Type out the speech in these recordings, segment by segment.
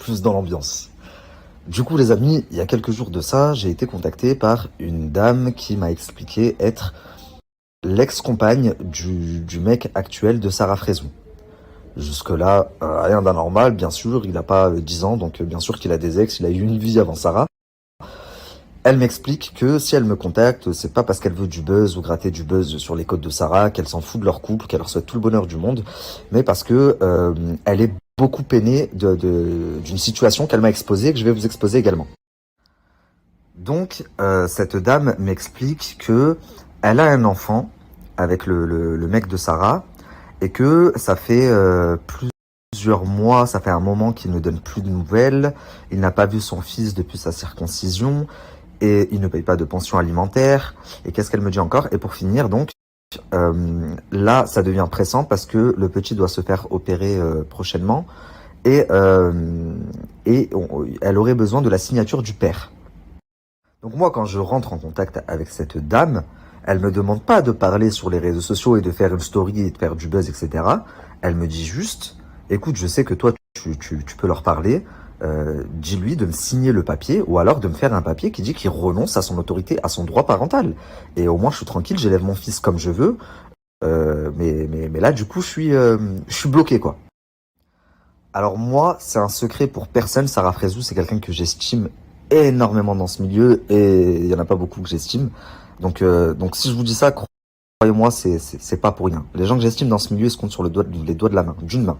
plus dans l'ambiance. Du coup, les amis, il y a quelques jours de ça, j'ai été contacté par une dame qui m'a expliqué être l'ex-compagne du mec actuel de Sarah Fraison. Jusque-là, rien d'anormal, bien sûr, il n'a pas 10 ans, donc bien sûr qu'il a des ex, il a eu une vie avant Sarah. Elle m'explique que si elle me contacte, c'est pas parce qu'elle veut du buzz ou gratter du buzz sur les côtes de Sarah, qu'elle s'en fout de leur couple, qu'elle leur souhaite tout le bonheur du monde, mais parce que elle est beaucoup peinée d'une situation qu'elle m'a exposée et que je vais vous exposer également. Donc, cette dame m'explique que elle a un enfant avec le mec de Sarah et que ça fait plusieurs mois, ça fait un moment qu'il ne donne plus de nouvelles. Il n'a pas vu son fils depuis sa circoncision et il ne paye pas de pension alimentaire. Et qu'est-ce qu'elle me dit encore? Et pour finir, donc, là, ça devient pressant parce que le petit doit se faire opérer prochainement et, elle aurait besoin de la signature du père. Donc moi, quand je rentre en contact avec cette dame, elle me demande pas de parler sur les réseaux sociaux et de faire une story et de faire du buzz, etc. Elle me dit juste, écoute, je sais que toi, tu peux leur parler, dis-lui de me signer le papier ou alors de me faire un papier qui dit qu'il renonce à son autorité, à son droit parental. Et au moins, je suis tranquille, j'élève mon fils comme je veux. Mais là, du coup, je suis bloqué, quoi. Alors moi, c'est un secret pour personne. Sarah Fraison, c'est quelqu'un que j'estime énormément dans ce milieu et il y en a pas beaucoup que j'estime. Donc si je vous dis ça, croyez-moi, c'est pas pour rien. Les gens que j'estime dans ce milieu, ils se comptent sur les doigts de la main, d'une main.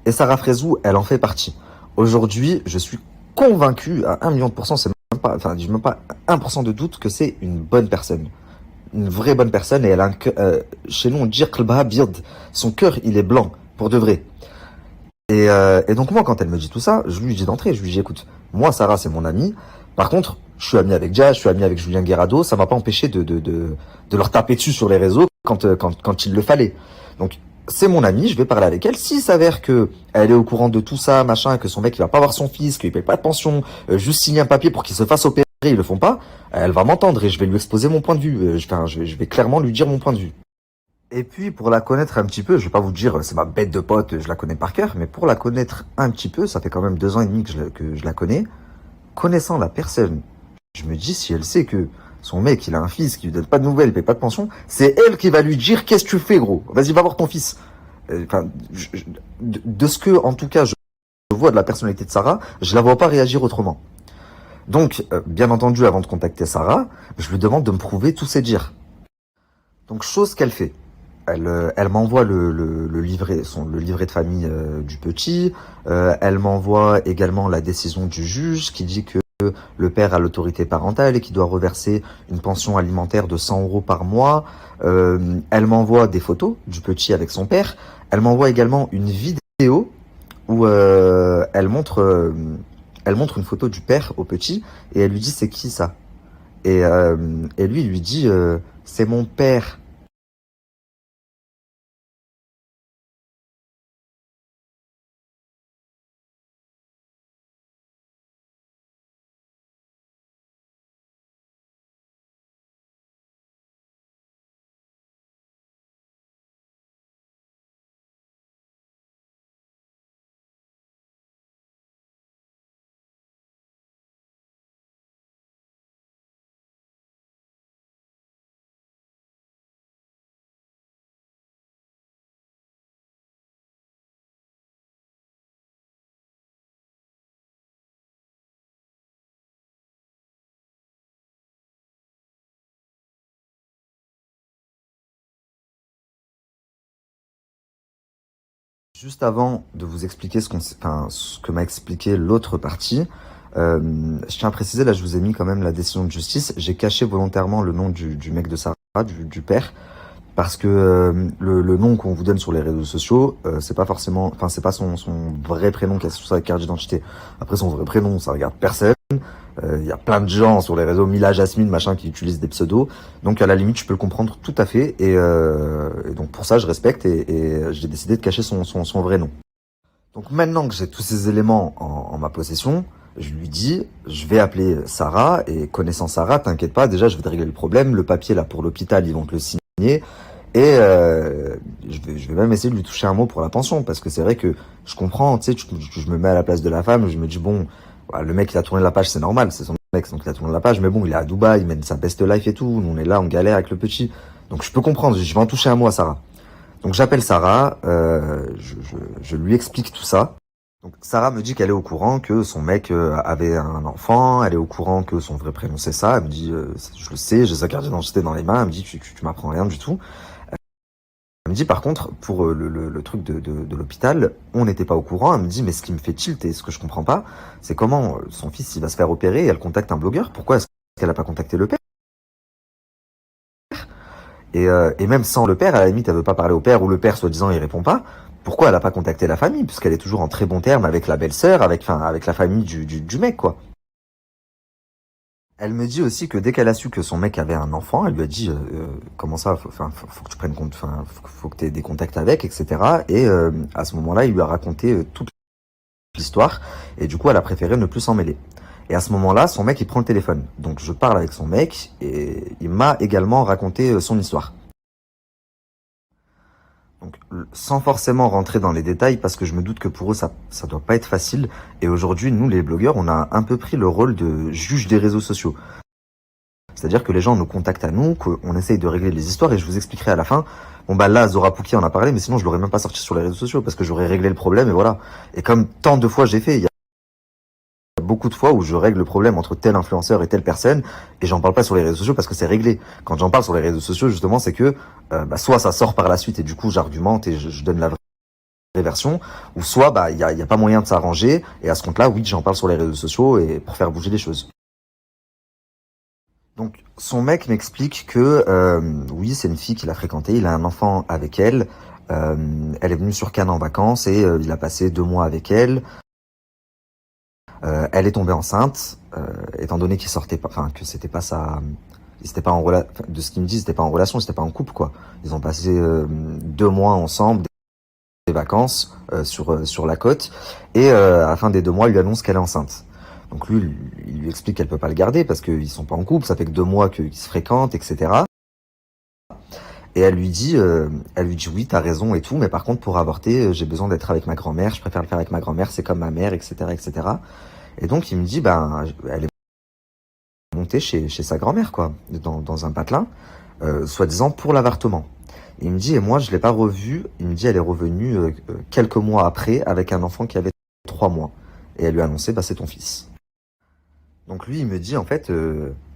Et Sarah Fraison, elle en fait partie. Aujourd'hui, je suis convaincu à 1 million %, c'est même pas, enfin, j'ai même pas 1% de doute que c'est une bonne personne. Une vraie bonne personne et elle a un cœur, chez nous on dit Qlbaha Bird. Son cœur, il est blanc, pour de vrai. Et donc moi, quand elle me dit tout ça, je lui dis d'entrée, je lui dis, écoute, moi, Sarah, c'est mon amie. Par contre, je suis ami avec Jazz, je suis ami avec Julien Guerrado, ça m'a pas empêché de leur taper dessus sur les réseaux quand il le fallait. Donc, c'est mon amie, je vais parler avec elle. S'il s'avère que elle est au courant de tout ça, machin, que son mec, il va pas voir son fils, qu'il paye pas de pension, juste signer un papier pour qu'il se fasse opérer, ils le font pas, elle va m'entendre et je vais lui exposer mon point de vue. Je vais clairement lui dire mon point de vue. Et puis, pour la connaître un petit peu, je vais pas vous dire, c'est ma bête de pote, je la connais par cœur, mais pour la connaître un petit peu, ça fait quand même 2 ans et demi que je la connais. Connaissant la personne, je me dis, si elle sait que son mec, il a un fils qui lui donne pas de nouvelles, il paye pas de pension, c'est elle qui va lui dire, qu'est-ce que tu fais, gros? Vas-y, va voir ton fils. Enfin, de ce que, en tout cas, je vois de la personnalité de Sarah, je la vois pas réagir autrement. Donc, bien entendu, avant de contacter Sarah, je lui demande de me prouver tous ses dires. Donc, chose qu'elle fait. Elle m'envoie le livret, le livret de famille du petit. Elle m'envoie également la décision du juge qui dit que le père a l'autorité parentale et qui doit reverser une pension alimentaire de 100 euros par mois. Elle m'envoie des photos du petit avec son père. Elle m'envoie également une vidéo où elle montre une photo du père au petit et elle lui dit c'est qui ça? Et lui il lui dit c'est mon père. Juste avant de vous expliquer ce que m'a expliqué l'autre partie, je tiens à préciser, là je vous ai mis quand même la décision de justice. J'ai caché volontairement le nom du mec de Sarah, du père, parce que le nom qu'on vous donne sur les réseaux sociaux, c'est pas forcément, enfin c'est pas son vrai prénom qui est sur sa carte d'identité. Après son vrai prénom, ça regarde personne. Il y a plein de gens sur les réseaux, Mila, Jasmine, machin, qui utilisent des pseudos. Donc à la limite, je peux le comprendre tout à fait. Et donc pour ça, je respecte et j'ai décidé de cacher son vrai nom. Donc maintenant que j'ai tous ces éléments en ma possession, je lui dis, je vais appeler Sarah et connaissant Sarah, t'inquiète pas, déjà je vais te régler le problème. Le papier là pour l'hôpital, ils vont te le signer. Et je vais même essayer de lui toucher un mot pour la pension, parce que c'est vrai que je comprends, tu sais, je me mets à la place de la femme, je me dis, bon, voilà, le mec il a tourné la page, c'est normal, c'est son ex, donc il a tourné la page, mais bon, il est à Dubaï, il mène sa best life et tout, nous on est là, on galère avec le petit. Donc je peux comprendre, je vais en toucher un mot à Sarah. Donc j'appelle Sarah, je lui explique tout ça. Donc Sarah me dit qu'elle est au courant que son mec avait un enfant, elle est au courant que son vrai prénom c'est ça, elle me dit je le sais, j'ai sa carte d'identité dans les mains, elle me dit tu m'apprends rien du tout. Elle me dit par contre pour le truc de l'hôpital, on n'était pas au courant, elle me dit mais ce qui me fait tilt et ce que je comprends pas, c'est comment son fils il va se faire opérer et elle contacte un blogueur, pourquoi est-ce qu'elle a pas contacté le père? Et même sans le père, à la limite, elle veut pas parler au père ou le père, soi-disant, il répond pas. Pourquoi elle a pas contacté la famille? Puisqu'elle est toujours en très bon terme avec la belle-sœur, avec la famille du mec, quoi. Elle me dit aussi que dès qu'elle a su que son mec avait un enfant, elle lui a dit comment ça, faut que tu prennes compte, faut que tu aies des contacts avec, etc. Et à ce moment-là, il lui a raconté toute l'histoire, et du coup, elle a préféré ne plus s'en mêler. Et à ce moment-là, son mec, il prend le téléphone. Donc je parle avec son mec, et il m'a également raconté son histoire. Donc, sans forcément rentrer dans les détails, parce que je me doute que pour eux, ça doit pas être facile. Et aujourd'hui, nous, les blogueurs, on a un peu pris le rôle de juge des réseaux sociaux. C'est-à-dire que les gens nous contactent à nous, qu'on essaye de régler les histoires, et je vous expliquerai à la fin. Bon bah là, Zora Pouki en a parlé, mais sinon je l'aurais même pas sorti sur les réseaux sociaux, parce que j'aurais réglé le problème, et voilà. Et comme tant de fois j'ai fait, il y a beaucoup de fois où je règle le problème entre tel influenceur et telle personne, et j'en parle pas sur les réseaux sociaux parce que c'est réglé. Quand j'en parle sur les réseaux sociaux, justement, c'est que soit ça sort par la suite, et du coup j'argumente et je donne la version, ou soit bah y a pas moyen de s'arranger, et à ce compte-là, oui, j'en parle sur les réseaux sociaux et pour faire bouger les choses. Donc son mec m'explique que oui, c'est une fille qu'il a fréquentée, il a un enfant avec elle, elle est venue sur Cannes en vacances et il a passé 2 mois avec elle. Elle est tombée enceinte, étant donné qu'il sortait pas, enfin que c'était pas sa, ils étaient pas en relation, de ce qu'il me dit, c'était pas en relation, c'était pas en couple quoi. Ils ont passé 2 mois ensemble, des vacances sur la côte, et à la fin des 2 mois, il lui annonce qu'elle est enceinte. Donc lui, il lui explique qu'elle peut pas le garder parce qu'ils sont pas en couple, ça fait que 2 mois qu'ils se fréquentent, etc. Et elle lui dit oui, t'as raison et tout, mais par contre pour avorter, j'ai besoin d'être avec ma grand-mère, je préfère le faire avec ma grand-mère, c'est comme ma mère, etc., etc. Et cetera. Et donc il me dit, ben, elle est montée chez sa grand-mère, quoi, dans un patelin, soi-disant pour l'avortement. Il me dit, et moi je l'ai pas revue, il me dit, elle est revenue quelques mois après avec un enfant qui avait 3 mois. Et elle lui a annoncé, bah c'est ton fils. Donc lui, il me dit, en fait,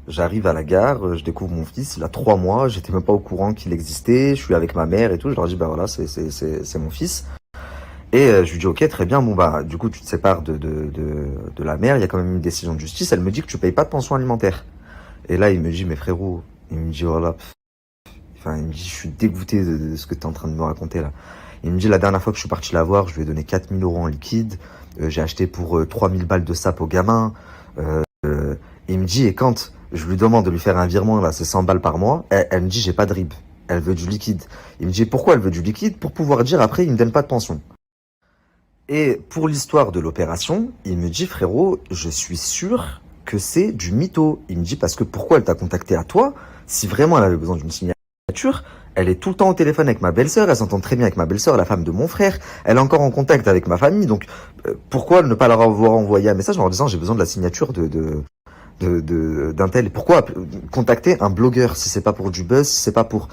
j'arrive à la gare, je découvre mon fils, il a 3 mois, j'étais même pas au courant qu'il existait, je suis avec ma mère et tout, je leur dis, bah voilà, c'est mon fils. Et je lui dis, ok, très bien, bon bah, du coup, tu te sépares de la mère, il y a quand même une décision de justice, elle me dit que tu payes pas de pension alimentaire. Et là, il me dit, mais frérot, il me dit, voilà, enfin, il me dit, je suis dégoûté de ce que tu es en train de me raconter là. Il me dit, la dernière fois que je suis parti la voir, je lui ai donné 4 000 € en liquide, j'ai acheté pour 3 000 balles de sap au gamin, il me dit, et quand je lui demande de lui faire un virement, là, c'est 100 balles par mois, elle me dit, j'ai pas de RIB. Elle veut du liquide. Il me dit, pourquoi elle veut du liquide? Pour pouvoir dire après, il me donne pas de pension. Et pour l'histoire de l'opération, il me dit, frérot, je suis sûr que c'est du mytho. Il me dit, parce que pourquoi elle t'a contacté à toi? Si vraiment elle avait besoin d'une signature, elle est tout le temps au téléphone avec ma belle-sœur, elle s'entend très bien avec ma belle-sœur, la femme de mon frère, elle est encore en contact avec ma famille, donc pourquoi ne pas leur avoir envoyé un message en leur disant, j'ai besoin de la signature d'un tel. Pourquoi contacter un blogueur si c'est pas pour du buzz, si c'est pas pour...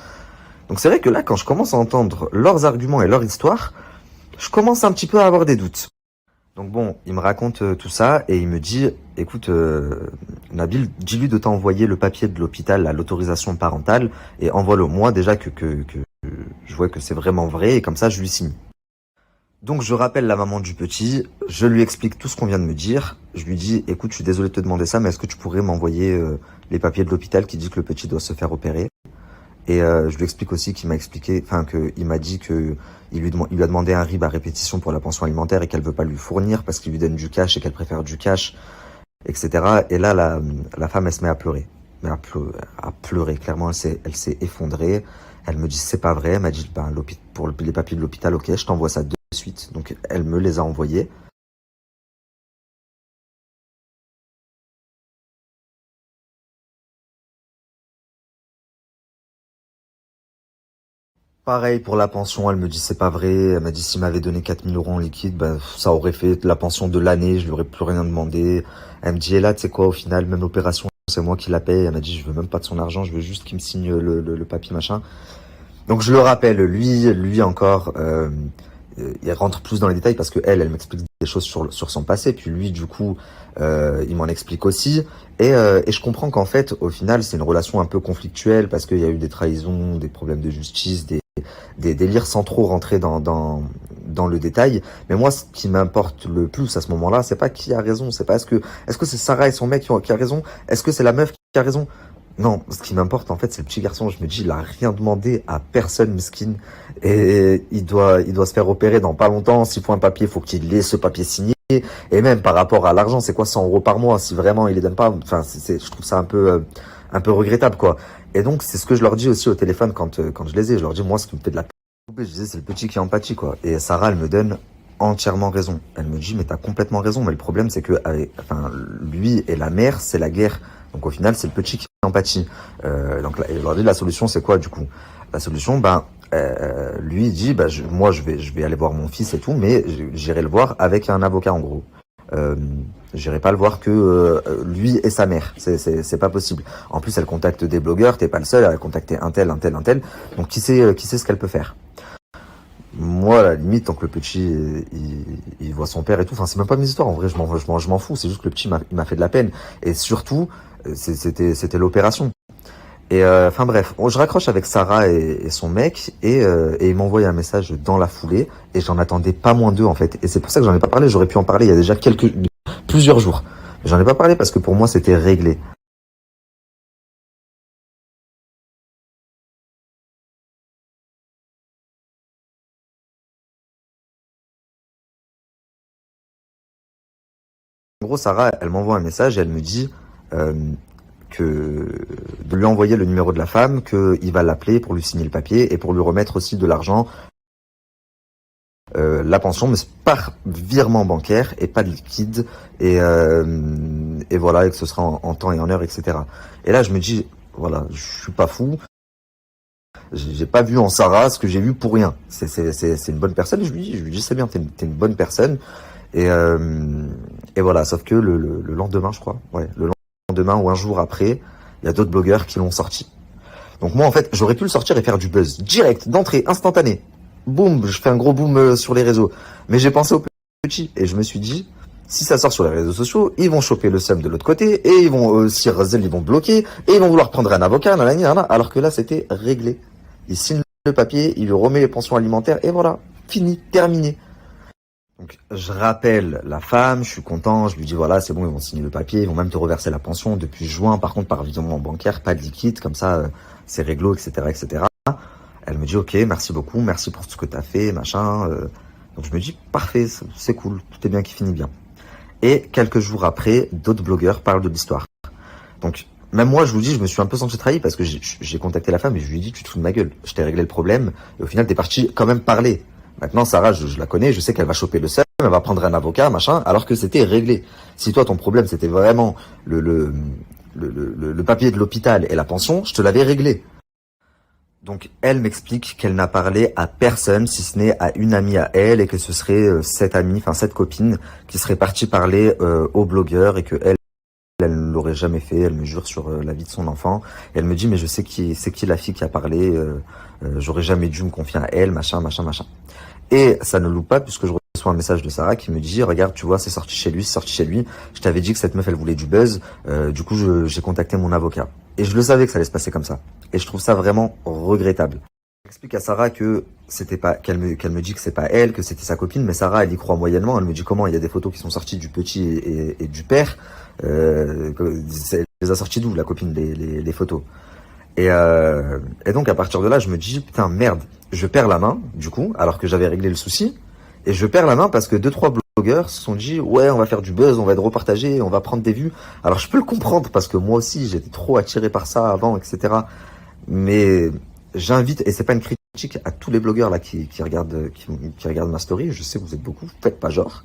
Donc c'est vrai que là, quand je commence à entendre leurs arguments et leur histoire, je commence un petit peu à avoir des doutes. Donc bon, il me raconte tout ça et il me dit, écoute, Nabil, dis-lui de t'envoyer le papier de l'hôpital, l'autorisation parentale, et envoie-le moi déjà que je vois que c'est vraiment vrai, et comme ça je lui signe. Donc je rappelle la maman du petit, je lui explique tout ce qu'on vient de me dire. Je lui dis, écoute, je suis désolé de te demander ça, mais est-ce que tu pourrais m'envoyer les papiers de l'hôpital qui dit que le petit doit se faire opérer? Et je lui explique aussi qu'il m'a expliqué, enfin qu'il m'a dit que il lui a demandé un RIB à répétition pour la pension alimentaire et qu'elle veut pas lui fournir parce qu'il lui donne du cash et qu'elle préfère du cash, etc. Et là, la femme, elle se met à pleurer. Mais à pleurer, clairement, elle s'est effondrée. Elle me dit, c'est pas vrai. Elle m'a dit, ben, pour les papiers de l'hôpital, ok, je t'envoie ça de suite. Donc, elle me les a envoyés. Pareil pour la pension, elle me dit c'est pas vrai. Elle m'a dit s'il m'avait donné 4 000 € en liquide, ben, ça aurait fait la pension de l'année, je lui aurais plus rien demandé. Elle me dit, et là, tu sais quoi, au final, même l'opération, c'est moi qui la paye. Elle m'a dit, je veux même pas de son argent, je veux juste qu'il me signe le papier, machin. Donc je le rappelle, lui encore, il rentre plus dans les détails parce que elle m'explique des choses sur son passé, puis lui du coup, il m'en explique aussi, et je comprends qu'en fait, au final, c'est une relation un peu conflictuelle parce qu'il y a eu des trahisons, des problèmes de justice, des délires sans trop rentrer dans le détail. Mais moi, ce qui m'importe le plus à ce moment-là, c'est pas qui a raison, c'est pas est-ce que c'est Sarah et son mec qui a raison, est-ce que c'est la meuf qui a raison. Non, ce qui m'importe en fait, c'est le petit garçon. Je me dis, il a rien demandé à personne, miskin, et il doit se faire opérer dans pas longtemps. S'il faut un papier, il faut qu'il ait ce papier signé. Et même par rapport à l'argent, c'est quoi 100 € par mois si vraiment il les donne pas. Enfin, je trouve ça un peu regrettable quoi. Et donc c'est ce que je leur dis aussi au téléphone quand je les ai. Je leur dis moi, ce qui me fait de la peine, je disais c'est le petit qui empathie quoi. Et Sarah, elle me donne entièrement raison. Elle me dit mais t'as complètement raison. Mais le problème c'est que lui et la mère, c'est la guerre. Donc au final, c'est le petit qui empathie. Donc là, je leur dis la solution, c'est quoi du coup? La solution, lui il dit, moi je vais aller voir mon fils et tout, mais j'irai le voir avec un avocat en gros. J'irai pas le voir que lui et sa mère. C'est pas possible. En plus, elle contacte des blogueurs. T'es pas le seul. Elle a contacté un tel. Donc qui sait ce qu'elle peut faire? Moi, à la limite, tant que le petit, il voit son père et tout, enfin, c'est même pas mes histoires, en vrai, je m'en fous, c'est juste que le petit il m'a fait de la peine. Et surtout, c'était l'opération. Et enfin bref, je raccroche avec Sarah et son mec, et il m'envoie un message dans la foulée, et j'en attendais pas moins d'eux, en fait. Et c'est pour ça que j'en ai pas parlé, j'aurais pu en parler il y a déjà plusieurs jours. J'en ai pas parlé parce que pour moi, c'était réglé. En gros, Sarah, elle m'envoie un message et elle me dit euh, que de lui envoyer le numéro de la femme, qu'il va l'appeler pour lui signer le papier et pour lui remettre aussi de l'argent, la pension, mais c'est par virement bancaire et pas de liquide, et voilà, et que ce sera en temps et en heure, etc. Et là, je me dis, voilà, je suis pas fou, j'ai pas vu en Sarah ce que j'ai vu pour rien. C'est une bonne personne, et je lui dis c'est bien, t'es une bonne personne. Et voilà, sauf que le lendemain, je crois, ouais, le lendemain ou un jour après, il y a d'autres blogueurs qui l'ont sorti. Donc moi, en fait, j'aurais pu le sortir et faire du buzz direct, d'entrée, instantané. Boum, je fais un gros boom sur les réseaux. Mais j'ai pensé au petit et je me suis dit, si ça sort sur les réseaux sociaux, ils vont choper le seum de l'autre côté et ils vont aussi, ils vont bloquer et ils vont vouloir prendre un avocat, alors que là, c'était réglé. Il signe le papier, il lui remet les pensions alimentaires et voilà, fini, terminé. Donc, je rappelle la femme, je suis content, je lui dis voilà, c'est bon, ils vont signer le papier, ils vont même te reverser la pension depuis juin, par contre par virement bancaire, pas de liquide, comme ça, c'est réglo, etc., etc. Elle me dit ok, merci beaucoup, merci pour tout ce que t'as fait, machin. Donc je me dis parfait, c'est cool, tout est bien qui finit bien. Et quelques jours après, d'autres blogueurs parlent de l'histoire. Donc même moi, je vous dis, je me suis un peu senti trahi parce que j'ai contacté la femme et je lui ai dit tu te fous de ma gueule, je t'ai réglé le problème, et au final t'es parti quand même parler. Maintenant, Sarah, je la connais, je sais qu'elle va choper le seum, elle va prendre un avocat, machin, alors que c'était réglé. Si toi, ton problème, c'était vraiment le papier de l'hôpital et la pension, je te l'avais réglé. Donc, elle m'explique qu'elle n'a parlé à personne, si ce n'est à une amie à elle, et que ce serait cette copine, qui serait partie parler au blogueur, et que elle ne l'aurait jamais fait, elle me jure sur la vie de son enfant. Et elle me dit, mais je sais c'est qui la fille qui a parlé, j'aurais jamais dû me confier à elle, machin, machin, machin. Et ça ne loupe pas puisque je reçois un message de Sarah qui me dit, regarde, tu vois, c'est sorti chez lui, je t'avais dit que cette meuf, elle voulait du buzz, du coup, j'ai contacté mon avocat. Et je le savais que ça allait se passer comme ça. Et je trouve ça vraiment regrettable. J'explique à Sarah que c'était pas, qu'elle me dit que c'est pas elle, que c'était sa copine, mais Sarah, elle y croit moyennement. Elle me dit comment il y a des photos qui sont sorties du petit et du père. Elle les a sorties d'où, la copine, les photos. Et donc, à partir de là, je me dis, putain, merde, je perds la main, du coup, alors que j'avais réglé le souci. Et je perds la main parce que 2-3 blogueurs se sont dit, ouais, on va faire du buzz, on va être repartagé, on va prendre des vues. Alors, je peux le comprendre parce que moi aussi, j'étais trop attiré par ça avant, etc. Mais j'invite, et c'est pas une critique à tous les blogueurs là qui regardent ma story, je sais que vous êtes beaucoup, faites pas genre.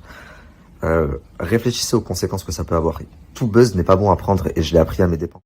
Réfléchissez aux conséquences que ça peut avoir. Tout buzz n'est pas bon à prendre et je l'ai appris à mes dépens.